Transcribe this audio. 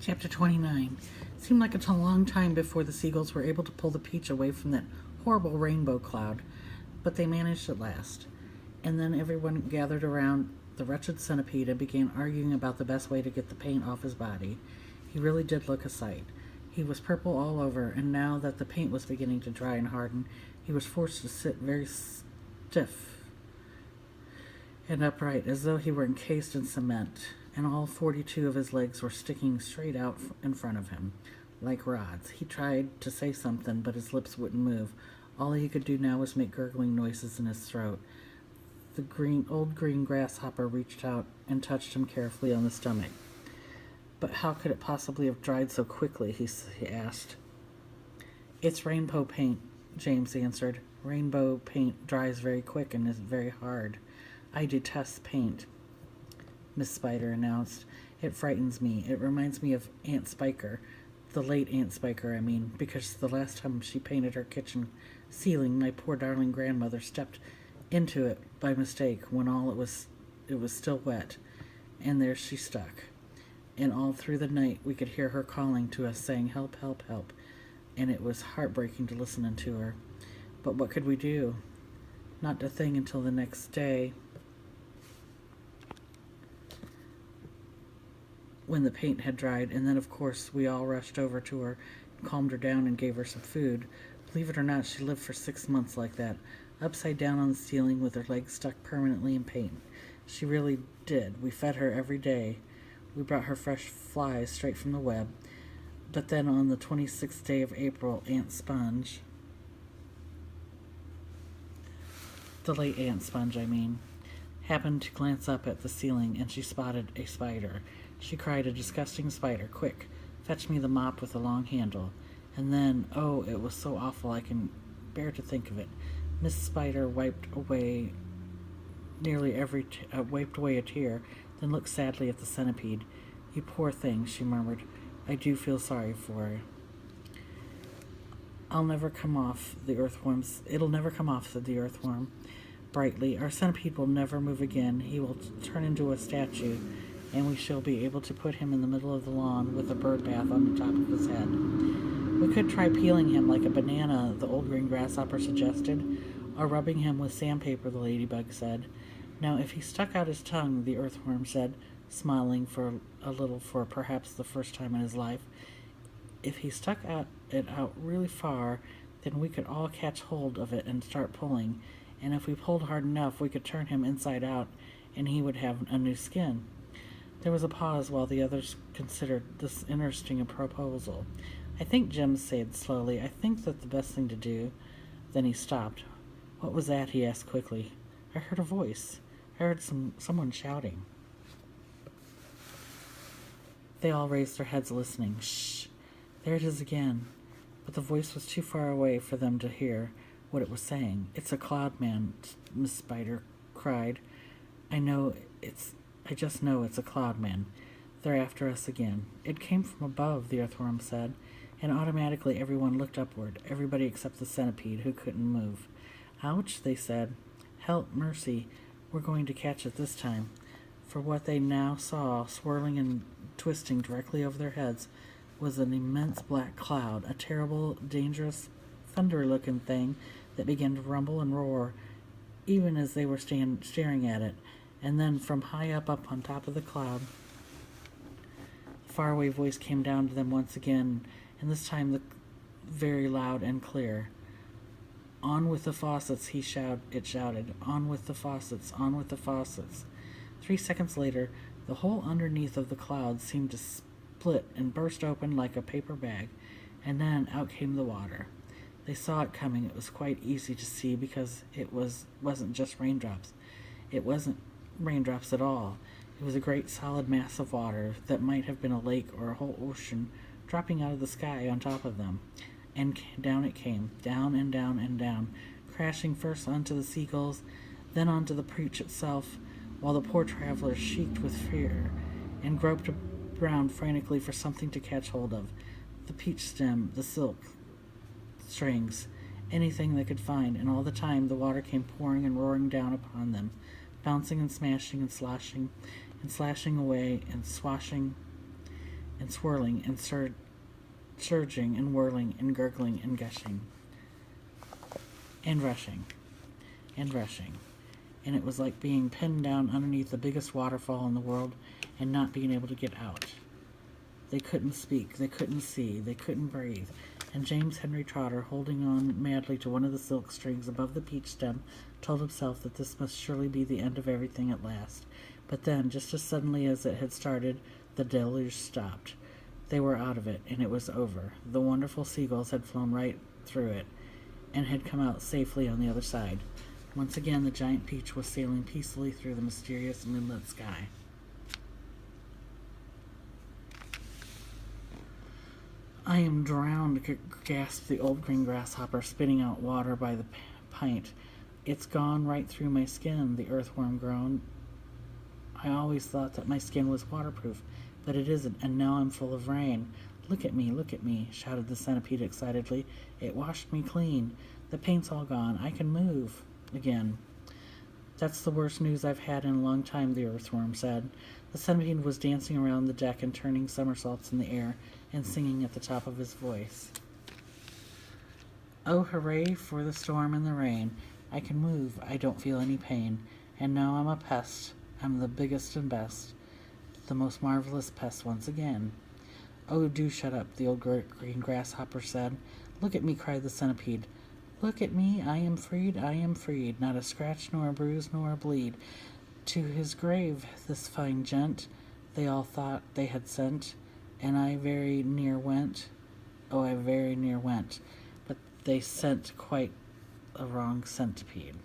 Chapter 29. It seemed like a long time before the seagulls were able to pull the peach away from that horrible rainbow cloud, but they managed at last. And then everyone gathered around the wretched centipede and began arguing about the best way to get the paint off his body. He really did look a sight. He was purple all over, and now that the paint was beginning to dry and harden, he was forced to sit very stiff and upright, as though he were encased in cement, and all 42 of his legs were sticking straight out in front of him, like rods. He tried to say something, but his lips wouldn't move. All he could do now was make gurgling noises in his throat. The old green grasshopper reached out and touched him carefully on the stomach. But how could it possibly have dried so quickly, he asked. It's rainbow paint, James answered. Rainbow paint dries very quick and is very hard. I detest paint, Miss Spider announced. It frightens me. It reminds me of Aunt Spiker, the late Aunt Spiker, I mean, because the last time she painted her kitchen ceiling, my poor darling grandmother stepped into it by mistake when it was still wet, and there she stuck. And all through the night we could hear her calling to us, saying, "Help, help, help," and it was heartbreaking to listen to her. But what could we do? Not a thing until the next day, when the paint had dried, and then, of course, we all rushed over to her and calmed her down and gave her some food. Believe it or not, she lived for 6 months like that, upside down on the ceiling with her legs stuck permanently in paint. She really did. We fed her every day. We brought her fresh flies straight from the web. But then on the 26th day of April, Aunt Sponge, the late Aunt Sponge, happened to glance up at the ceiling, and she spotted a spider. She cried, "A disgusting spider! Quick, fetch me the mop with the long handle." And then, oh, it was so awful I can bear to think of it. Miss Spider wiped away a tear, then looked sadly at the centipede. "You poor thing," she murmured. "I do feel sorry for her." It'll never come off," said the earthworm brightly. "Our centipede will never move again. He will turn into a statue, and we shall be able to put him in the middle of the lawn with a bird bath on the top of his head." "We could try peeling him like a banana," the old green grasshopper suggested. "Or rubbing him with sandpaper," the ladybug said. "Now, if he stuck out his tongue," the earthworm said, smiling for a little for perhaps the first time in his life, "if he stuck it out really far, then we could all catch hold of it and start pulling. And if we pulled hard enough, we could turn him inside out, and he would have a new skin." There was a pause while the others considered this interesting proposal. "I think," Jim said slowly, "I think that the best thing to do—" Then he stopped. "What was that?" he asked quickly. "I heard a voice. I heard someone shouting." They all raised their heads listening. "Shh! There it is again." But the voice was too far away for them to hear what it was saying. "It's a cloud man," Miss Spider cried. I just know it's a cloud man. They're after us again." "It came from above," the earthworm said, and automatically everyone looked upward, everybody except the centipede, who couldn't move. "Ouch," they said. "Help, mercy, we're going to catch it this time." For what they now saw, swirling and twisting directly over their heads, was an immense black cloud, a terrible, dangerous, thunder-looking thing that began to rumble and roar, even as they were staring at it. And then, from high up on top of the cloud, the faraway voice came down to them once again, and this time very loud and clear. "On with the faucets," it shouted. "On with the faucets, on with the faucets." 3 seconds later, the whole underneath of the cloud seemed to split and burst open like a paper bag, and then out came the water. They saw it coming. It was quite easy to see because it wasn't just raindrops. It wasn't raindrops at all. It was a great solid mass of water that might have been a lake or a whole ocean dropping out of the sky on top of them. And down it came, down and down and down, crashing first onto the seagulls, then onto the peach itself, while the poor travelers shrieked with fear and groped around frantically for something to catch hold of. The peach stem, the silk strings, anything they could find, and all the time the water came pouring and roaring down upon them, bouncing and smashing and sloshing and slashing away and swashing and swirling and surging and whirling and gurgling and gushing and rushing and rushing. And it was like being pinned down underneath the biggest waterfall in the world and not being able to get out. They couldn't speak, they couldn't see, they couldn't breathe, and James Henry Trotter, holding on madly to one of the silk strings above the peach stem, told himself that this must surely be the end of everything at last. But then, just as suddenly as it had started, the deluge stopped. They were out of it, and it was over. The wonderful seagulls had flown right through it, and had come out safely on the other side. Once again, the giant peach was sailing peacefully through the mysterious moonlit sky. "I am drowned," gasped the old green grasshopper, spitting out water by the pint. "It's gone right through my skin," the earthworm groaned. "I always thought that my skin was waterproof, but it isn't, and now I'm full of rain. Look at me," shouted the centipede excitedly. "It washed me clean. The paint's all gone. I can move again." "That's the worst news I've had in a long time," the earthworm said. The centipede was dancing around the deck and turning somersaults in the air and singing at the top of his voice. "Oh, hooray for the storm and the rain. I can move, I don't feel any pain. And now I'm a pest. I'm the biggest and best, the most marvelous pest once again." "Oh, do shut up," the old green grasshopper said. "Look at me," cried the centipede. "Look at me, I am freed, not a scratch nor a bruise nor a bleed. To his grave, this fine gent, they all thought they had sent, and I very near went. Oh, I very near went, but they sent quite a wrong centipede."